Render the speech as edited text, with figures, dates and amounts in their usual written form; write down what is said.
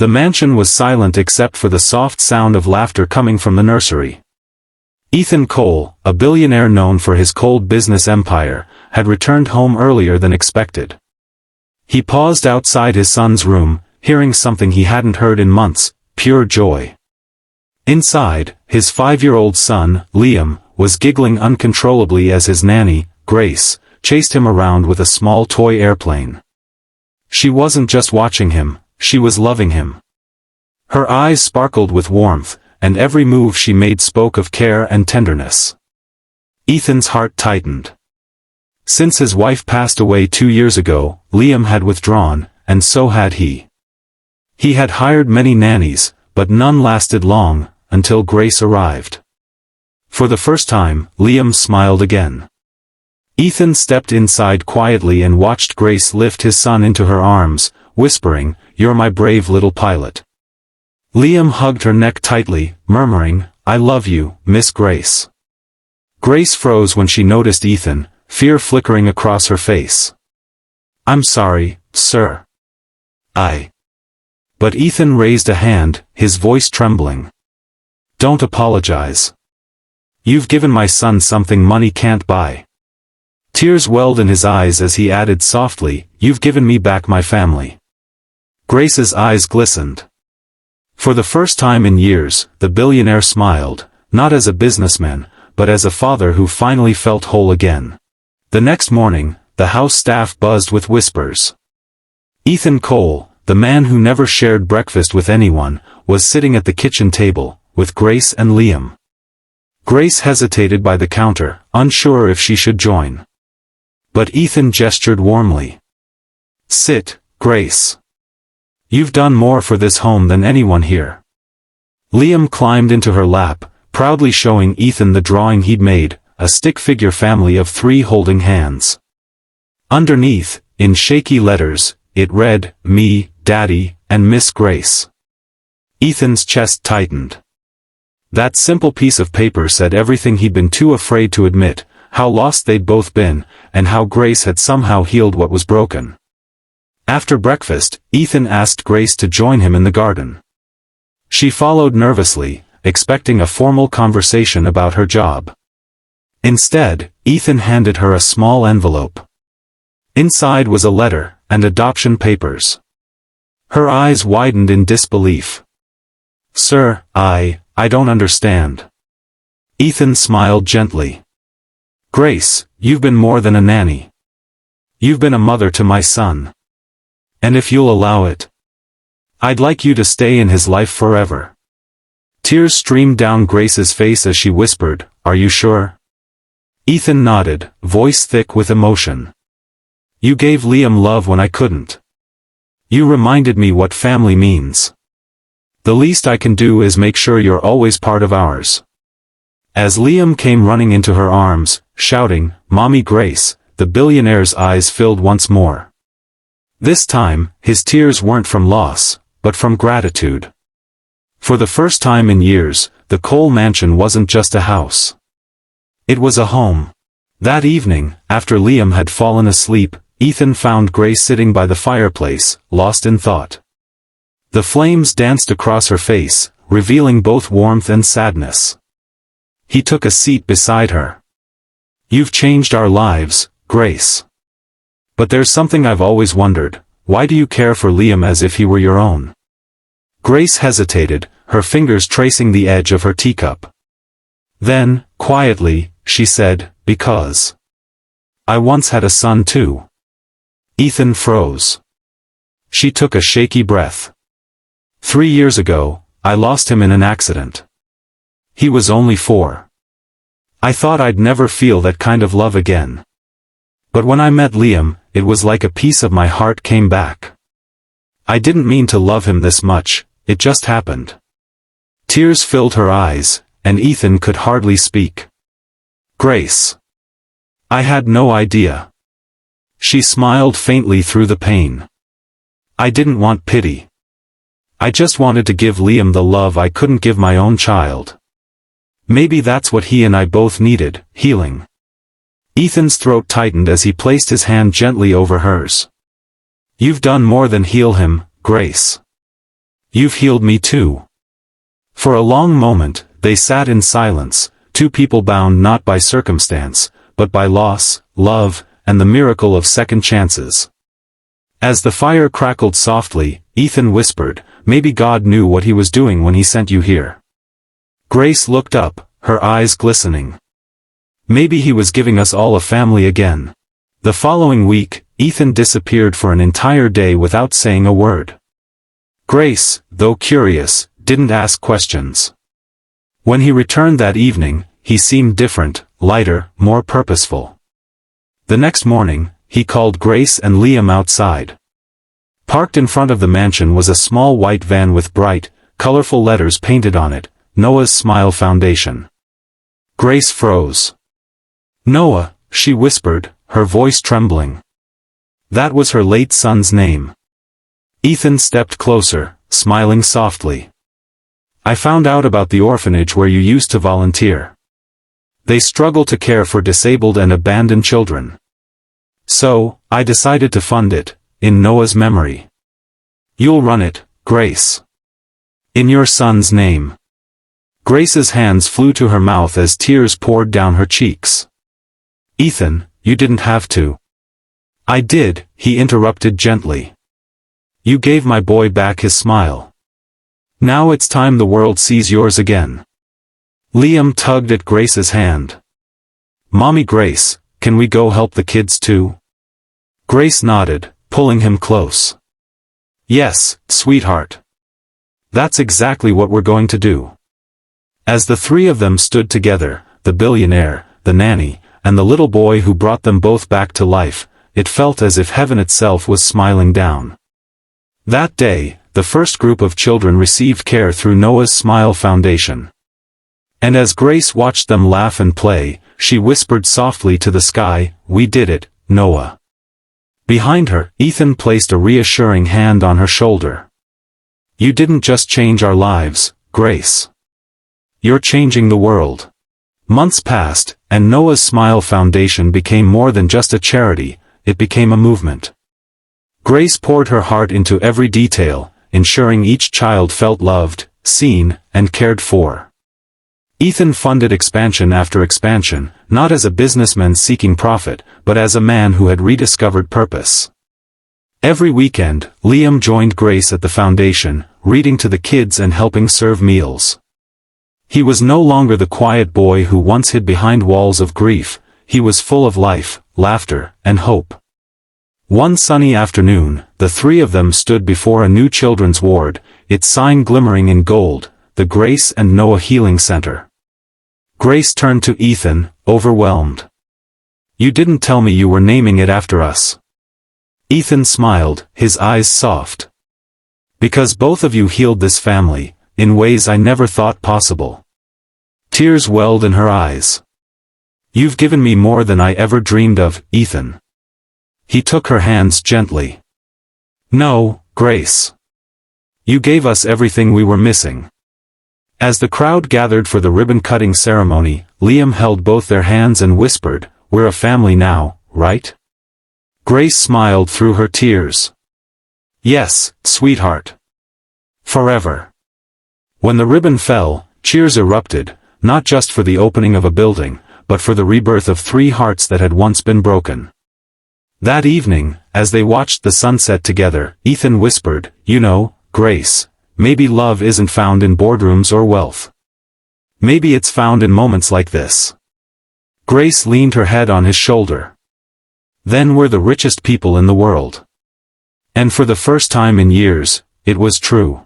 The mansion was silent except for the soft sound of laughter coming from the nursery. Ethan Cole, a billionaire known for his cold business empire, had returned home earlier than expected. He paused outside his son's room, hearing something he hadn't heard in months, pure joy. Inside, his 5-year-old son, Liam, was giggling uncontrollably as his nanny, Grace, chased him around with a small toy airplane. She wasn't just watching him, she was loving him. Her eyes sparkled with warmth, and every move she made spoke of care and tenderness. Ethan's heart tightened. Since his wife passed away 2 years ago, Liam had withdrawn, and so had he. He had hired many nannies, but none lasted long, until Grace arrived. For the first time, Liam smiled again. Ethan stepped inside quietly and watched Grace lift his son into her arms, whispering, "You're my brave little pilot." Liam hugged her neck tightly, murmuring, "I love you, Miss Grace." Grace froze when she noticed Ethan, fear flickering across her face. "I'm sorry, sir." But Ethan raised a hand, his voice trembling. "Don't apologize. You've given my son something money can't buy." Tears welled in his eyes as he added softly, "You've given me back my family." Grace's eyes glistened. For the first time in years, the billionaire smiled, not as a businessman, but as a father who finally felt whole again. The next morning, the house staff buzzed with whispers. Ethan Cole, the man who never shared breakfast with anyone, was sitting at the kitchen table, with Grace and Liam. Grace hesitated by the counter, unsure if she should join. But Ethan gestured warmly. "Sit, Grace. You've done more for this home than anyone here." Liam climbed into her lap, proudly showing Ethan the drawing he'd made, a stick figure family of 3 holding hands. Underneath, in shaky letters, it read, "Me, Daddy, and Miss Grace." Ethan's chest tightened. That simple piece of paper said everything he'd been too afraid to admit, how lost they'd both been, and how Grace had somehow healed what was broken. After breakfast, Ethan asked Grace to join him in the garden. She followed nervously, expecting a formal conversation about her job. Instead, Ethan handed her a small envelope. Inside was a letter, and adoption papers. Her eyes widened in disbelief. "Sir, I don't understand." Ethan smiled gently. "Grace, you've been more than a nanny. You've been a mother to my son. And if you'll allow it, I'd like you to stay in his life forever." Tears streamed down Grace's face as she whispered, "Are you sure?" Ethan nodded, voice thick with emotion. "You gave Liam love when I couldn't. You reminded me what family means. The least I can do is make sure you're always part of ours." As Liam came running into her arms, shouting, "Mommy Grace," the billionaire's eyes filled once more. This time, his tears weren't from loss, but from gratitude. For the first time in years, the Cole mansion wasn't just a house. It was a home. That evening, after Liam had fallen asleep, Ethan found Grace sitting by the fireplace, lost in thought. The flames danced across her face, revealing both warmth and sadness. He took a seat beside her. "You've changed our lives, Grace. But there's something I've always wondered, why do you care for Liam as if he were your own?" Grace hesitated, her fingers tracing the edge of her teacup. Then, quietly, she said, "Because I once had a son too." Ethan froze. She took a shaky breath. 3 years ago, I lost him in an accident. He was only 4. I thought I'd never feel that kind of love again. But when I met Liam, it was like a piece of my heart came back. I didn't mean to love him this much, it just happened. Tears filled her eyes, and Ethan could hardly speak. "Grace. I had no idea." She smiled faintly through the pain. "I didn't want pity. I just wanted to give Liam the love I couldn't give my own child. Maybe that's what he and I both needed, healing." Ethan's throat tightened as he placed his hand gently over hers. "You've done more than heal him, Grace. You've healed me too. For a long moment, they sat in silence, two people bound not by circumstance, but by loss, love, and the miracle of second chances. As the fire crackled softly, Ethan whispered, "Maybe God knew what he was doing when he sent you here." Grace looked up, her eyes glistening. Maybe he was giving us all a family again. The following week, Ethan disappeared for an entire day without saying a word. Grace, though curious, didn't ask questions. When he returned that evening, he seemed different, lighter, more purposeful. The next morning, he called Grace and Liam outside. Parked in front of the mansion was a small white van with bright, colorful letters painted on it, Noah's Smile Foundation. Grace froze. "Noah," she whispered, her voice trembling. That was her late son's name. Ethan stepped closer, smiling softly. "I found out about the orphanage where you used to volunteer. They struggle to care for disabled and abandoned children. So, I decided to fund it, in Noah's memory. You'll run it, Grace. In your son's name." Grace's hands flew to her mouth as tears poured down her cheeks. "Ethan, you didn't have to." "I did," he interrupted gently. "You gave my boy back his smile. Now it's time the world sees yours again." Liam tugged at Grace's hand. "Mommy Grace, can we go help the kids too?" Grace nodded, pulling him close. "Yes, sweetheart. That's exactly what we're going to do." As the three of them stood together, the billionaire, the nanny, and the little boy who brought them both back to life, it felt as if heaven itself was smiling down. That day, the first group of children received care through Noah's Smile Foundation. And as Grace watched them laugh and play, she whispered softly to the sky, "We did it, Noah." Behind her, Ethan placed a reassuring hand on her shoulder. "You didn't just change our lives, Grace. You're changing the world." Months passed, and Noah's Smile Foundation became more than just a charity, it became a movement. Grace poured her heart into every detail, ensuring each child felt loved, seen, and cared for. Ethan funded expansion after expansion, not as a businessman seeking profit, but as a man who had rediscovered purpose. Every weekend, Liam joined Grace at the foundation, reading to the kids and helping serve meals. He was no longer the quiet boy who once hid behind walls of grief, he was full of life, laughter, and hope. One sunny afternoon, the three of them stood before a new children's ward, its sign glimmering in gold, the Grace and Noah Healing Center. Grace turned to Ethan, overwhelmed. "You didn't tell me you were naming it after us." Ethan smiled, his eyes soft. "Because both of you healed this family, in ways I never thought possible." Tears welled in her eyes. "You've given me more than I ever dreamed of, Ethan." He took her hands gently. "No, Grace. You gave us everything we were missing." As the crowd gathered for the ribbon-cutting ceremony, Liam held both their hands and whispered, "We're a family now, right?" Grace smiled through her tears. "Yes, sweetheart. Forever." When the ribbon fell, cheers erupted, not just for the opening of a building, but for the rebirth of three hearts that had once been broken. That evening, as they watched the sunset together, Ethan whispered, "You know, Grace, maybe love isn't found in boardrooms or wealth. Maybe it's found in moments like this." Grace leaned her head on his shoulder. "Then we're the richest people in the world." And for the first time in years, it was true.